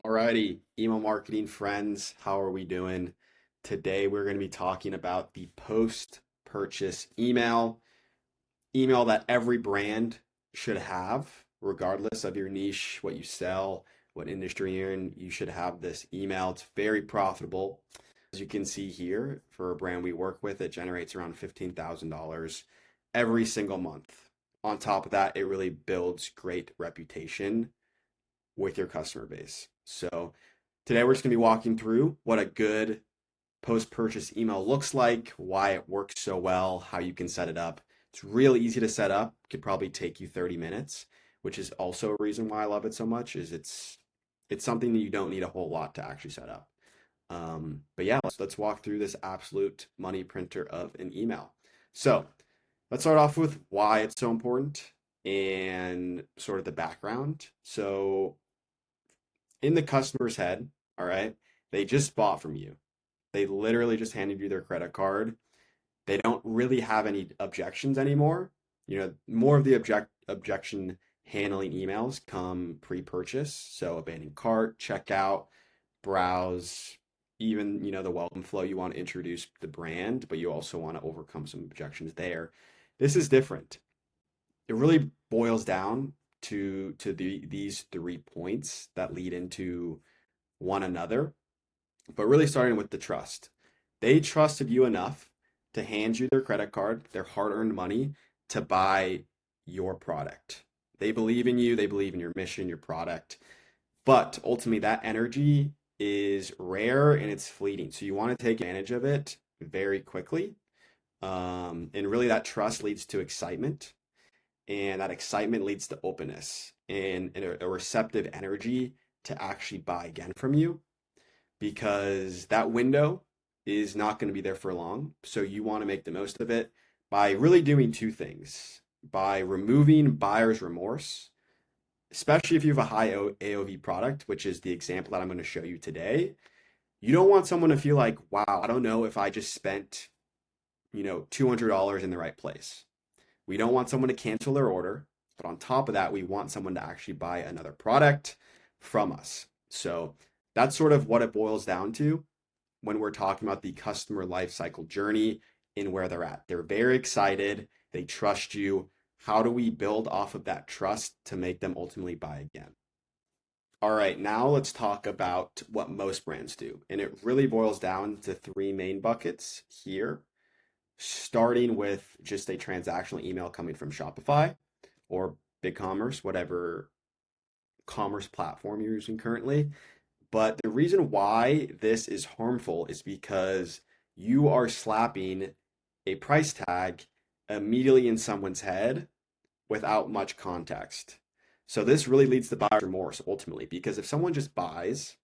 Alrighty, email marketing friends, how are we doing? Today we're going to be talking about the post-purchase email that every brand should have, regardless of your niche, what you sell, what industry you're in. You should have this email. It's very profitable. As you can see here, for a brand we work with, it generates around $15,000 every single month. On top of that, it really builds great reputation with your customer base. So today we're just going to be walking through what a good post-purchase email looks like, why it works so well, how you can set it up. It's really easy to set up. It could probably take you 30 minutes, which is also a reason why I love it so much, is it's something that you don't need a whole lot to actually set up. But yeah, let's walk through this absolute money printer of an email. So let's start off with why it's so important and sort of the background. So in the customer's head, all right, they just bought from you. They literally just handed you their credit card. They don't really have any objections anymore. More of the objection handling emails come pre-purchase. So abandon cart, checkout, browse, even, the welcome flow. You want to introduce the brand, but you also want to overcome some objections there. This is different. It really boils down to these 3 points that lead into one another, but really starting with the trust. They trusted you enough to hand you their credit card, their hard-earned money, to buy your product. They believe in you, they believe in your mission, your product, but ultimately that energy is rare and it's fleeting. So you want to take advantage of it very quickly. And really that trust leads to excitement, and that excitement leads to openness and a receptive energy to actually buy again from you, because that window is not going to be there for long. So you want to make the most of it by really doing two things: by removing buyer's remorse, especially if you have a high AOV product, which is the example that I'm going to show you today. You don't want someone to feel like, wow, I don't know if I just spent, $200 in the right place. We don't want someone to cancel their order, but on top of that, we want someone to actually buy another product from us. So that's sort of what it boils down to when we're talking about the customer lifecycle journey and where they're at. They're very excited. They trust you. How do we build off of that trust to make them ultimately buy again? All right, now let's talk about what most brands do. And it really boils down to three main buckets here, starting with just a transactional email coming from Shopify or BigCommerce, whatever commerce platform you're using currently. But the reason why this is harmful is because you are slapping a price tag immediately in someone's head without much context. So this really leads to buyer's remorse ultimately, because if someone just buys,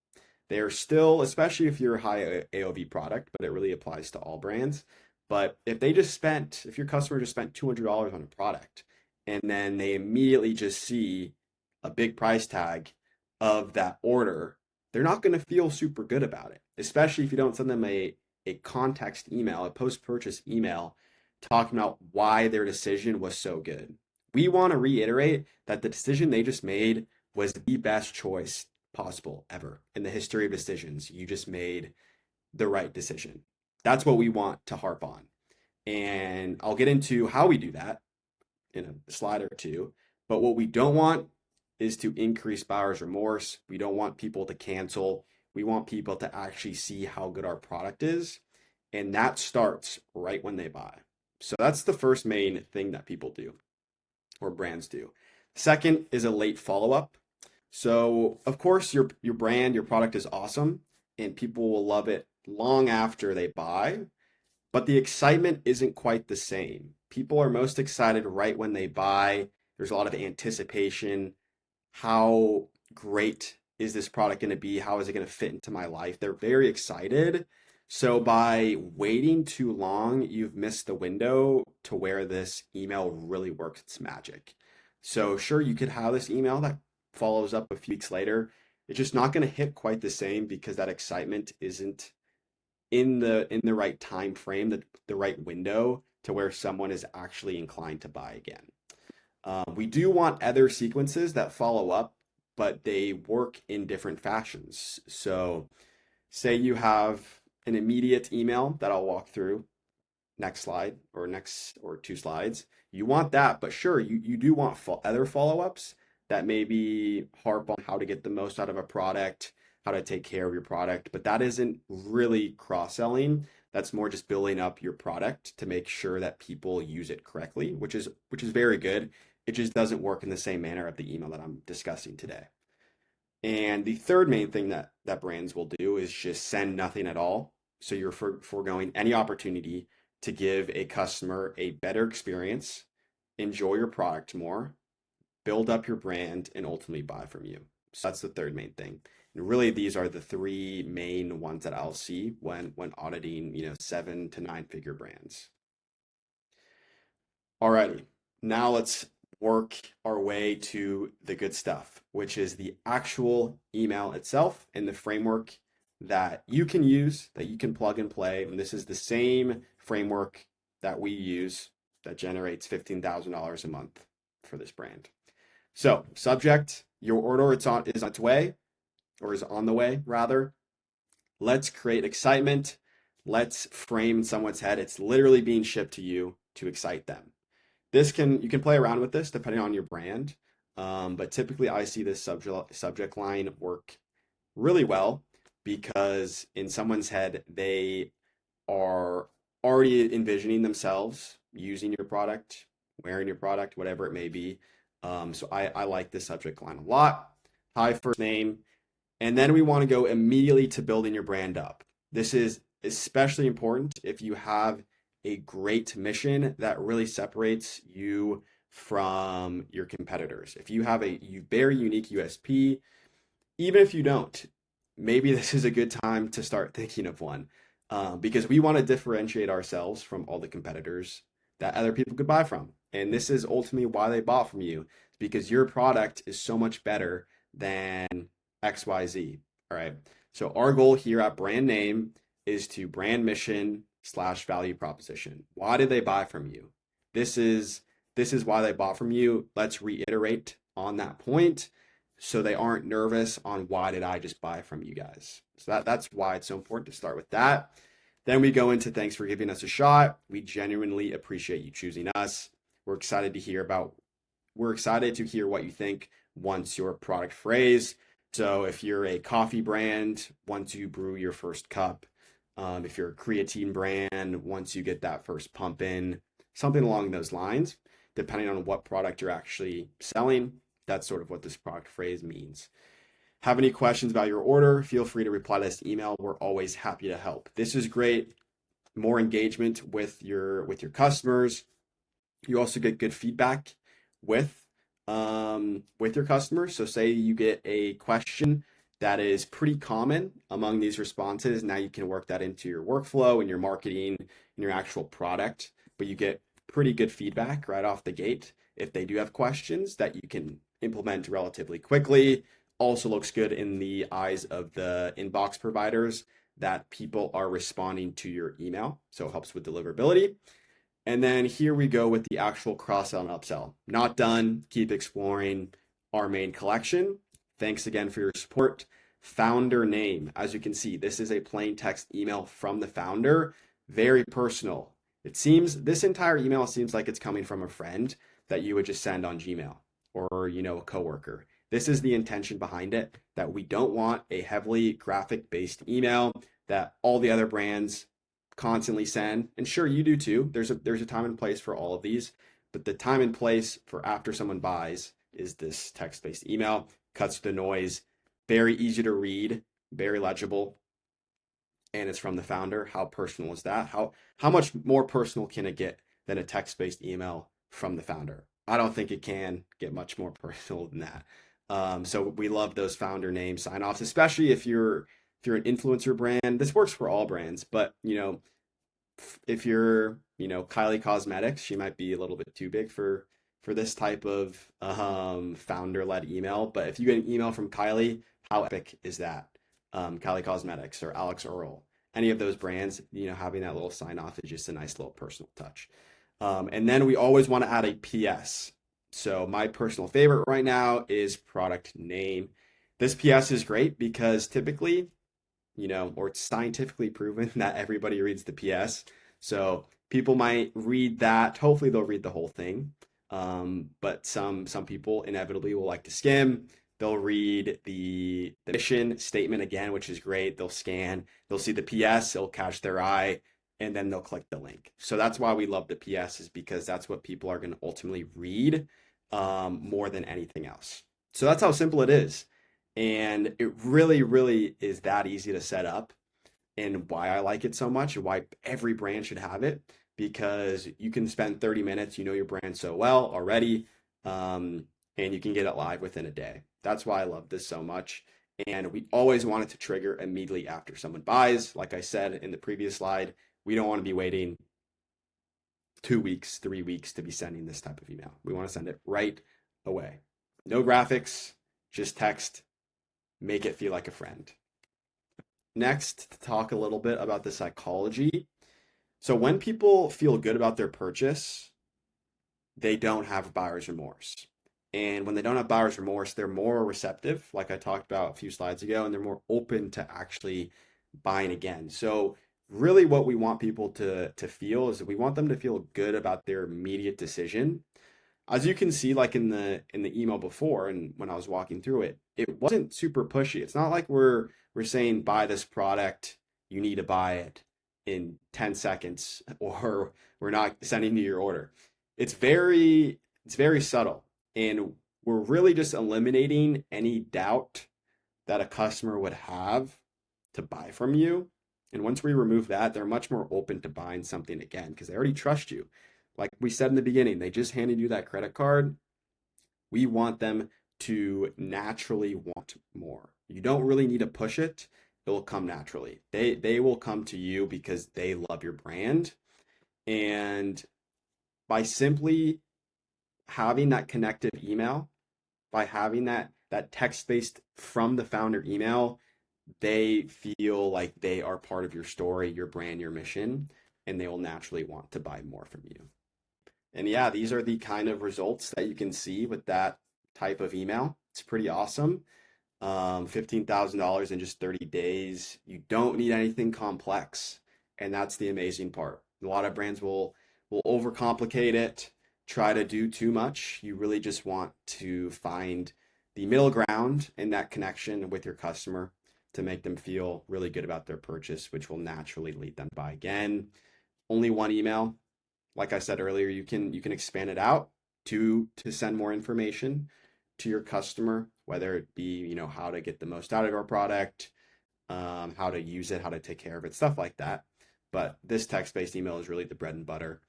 they're still, especially if you're a high AOV product, but it really applies to all brands. But if your customer just spent $200 on a product and then they immediately just see a big price tag of that order, they're not going to feel super good about it, especially if you don't send them a context email, a post-purchase email talking about why their decision was so good. We want to reiterate that the decision they just made was the best choice possible ever in the history of decisions. You just made the right decision. That's what we want to harp on. And I'll get into how we do that in a slide or two. But what we don't want is to increase buyer's remorse. We don't want people to cancel. We want people to actually see how good our product is. And that starts right when they buy. So that's the first main thing that people do or brands do. Second is a late follow-up. So of course your brand, your product is awesome and people will love it long after they buy, but the excitement isn't quite the same. People are most excited right when they buy. There's a lot of anticipation. How great is this product going to be? How is it going to fit into my life? They're very excited. So by waiting too long, you've missed the window to where this email really works its magic. So sure, you could have this email that follows up a few weeks later. It's just not going to hit quite the same because that excitement isn't in the right time frame, the right window to where someone is actually inclined to buy again. We do want other sequences that follow up, but they work in different fashions. So say you have an immediate email that I'll walk through next slide or next or two slides. You want that, but sure, you do want other follow-ups that maybe harp on how to get the most out of a product, how to take care of your product, but that isn't really cross-selling. That's more just building up your product to make sure that people use it correctly, which is very good. It just doesn't work in the same manner of the email that I'm discussing today. And the third main thing that brands will do is just send nothing at all. So you're foregoing any opportunity to give a customer a better experience, enjoy your product more, build up your brand, and ultimately buy from you. So that's the third main thing. And really, these are the three main ones that I'll see when auditing, 7 to 9 figure brands. Alrighty, now let's work our way to the good stuff, which is the actual email itself and the framework that you can use, that you can plug and play. And this is the same framework that we use that generates $15,000 a month for this brand. So, subject, your order is on its way, or is on the way rather. Let's create excitement. Let's frame someone's head. It's literally being shipped to you to excite them. You can play around with this depending on your brand, but typically I see this subject line work really well because in someone's head they are already envisioning themselves using your product, wearing your product, whatever it may be. So I like this subject line a lot. Hi, first name, and then we want to go immediately to building your brand up. This is especially important if you have a great mission that really separates you from your competitors. If you have a very unique USP, even if you don't, maybe this is a good time to start thinking of one, because we want to differentiate ourselves from all the competitors that other people could buy from. And this is ultimately why they bought from you, because your product is so much better than XYZ. All right. So our goal here at Brand Name is to brand mission / value proposition. Why did they buy from you? This is why they bought from you. Let's reiterate on that point so they aren't nervous on why did I just buy from you guys. So that's why it's so important to start with that. Then we go into thanks for giving us a shot. We genuinely appreciate you choosing us. We're excited to hear what you think once your product phrase. So if you're a coffee brand, once you brew your first cup, if you're a creatine brand, once you get that first pump in, something along those lines, depending on what product you're actually selling, that's sort of what this product phrase means. Have any questions about your order? Feel free to reply to this email. We're always happy to help. This is great. More engagement with your customers. You also get good feedback with your customers. So say you get a question that is pretty common among these responses. Now you can work that into your workflow and your marketing and your actual product, but you get pretty good feedback right off the gate if they do have questions that you can implement relatively quickly. Also looks good in the eyes of the inbox providers that people are responding to your email. So it helps with deliverability. And then here we go with the actual cross-sell and upsell. Not done. Keep exploring our main collection. Thanks again for your support. Founder name. As you can see, this is a plain text email from the founder. Very personal. This entire email seems like it's coming from a friend that you would just send on Gmail or, a coworker. This is the intention behind it, that we don't want a heavily graphic-based email that all the other brands constantly send. And sure, you do too. There's a time and place for all of these, but the time and place for after someone buys is this text-based email. Cuts the noise, very easy to read, very legible, and it's from the founder. How personal is that? How much more personal can it get than a text-based email from the founder? I don't think it can get much more personal than that. So we love those founder name sign-offs, especially if you're an influencer brand. This works for all brands, but if you're Kylie Cosmetics, she might be a little bit too big for this type of founder-led email. But if you get an email from Kylie, how epic is that? Kylie Cosmetics or Alex Earl, any of those brands, having that little sign off is just a nice little personal touch. And then we always want to add a PS. So my personal favorite right now is product name. This PS is great because typically, or it's scientifically proven that everybody reads the PS. So people might read that. Hopefully they'll read the whole thing. But some people inevitably will like to skim. They'll read the mission statement again, which is great. They'll scan, they'll see the PS, it'll catch their eye, and then they'll click the link. So that's why we love the PS, is because that's what people are going to ultimately read more than anything else. So that's how simple it is. And it really, really is that easy to set up, and why I like it so much and why every brand should have it, because you can spend 30 minutes, you know your brand so well already, and you can get it live within a day. That's why I love this so much. And we always want it to trigger immediately after someone buys. Like I said in the previous slide, we don't want to be waiting 2 weeks, 3 weeks to be sending this type of email. We want to send it right away. No graphics, just text, make it feel like a friend. Next, to talk a little bit about the psychology. So when people feel good about their purchase, they don't have buyer's remorse. And when they don't have buyer's remorse, they're more receptive, like I talked about a few slides ago, and they're more open to actually buying again. So really what we want people to feel is that we want them to feel good about their immediate decision. As you can see, like in the email before, and when I was walking through it, it wasn't super pushy. It's not like we're saying buy this product, you need to buy it in 10 seconds, or we're not sending you your order. It's very subtle, and we're really just eliminating any doubt that a customer would have to buy from you. And once we remove that, they're much more open to buying something again because they already trust you. Like we said in the beginning, they just handed you that credit card. We want them to naturally want more. You don't really need to push it. It will come naturally. They will come to you because they love your brand. And by simply having that connective email, by having that text-based from the founder email, they feel like they are part of your story, your brand, your mission, and they will naturally want to buy more from you. And yeah, these are the kind of results that you can see with that type of email. It's pretty awesome. $15,000 in just 30 days. You don't need anything complex. And that's the amazing part. A lot of brands will overcomplicate it, try to do too much. You really just want to find the middle ground in that connection with your customer to make them feel really good about their purchase, which will naturally lead them to buy again. Only one email. Like I said earlier, you can expand it out to send more information to your customer, whether it be, how to get the most out of our product, how to use it, how to take care of it, stuff like that. But this text-based email is really the bread and butter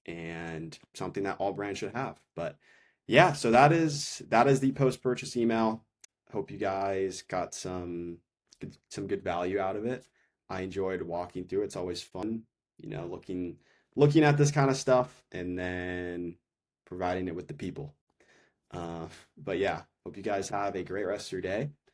and something that all brands should have. But yeah, so that is the post-purchase email. Hope you guys got some good value out of it. I enjoyed walking through. It's always fun, looking at this kind of stuff and then providing it with the people. But yeah, hope you guys have a great rest of your day.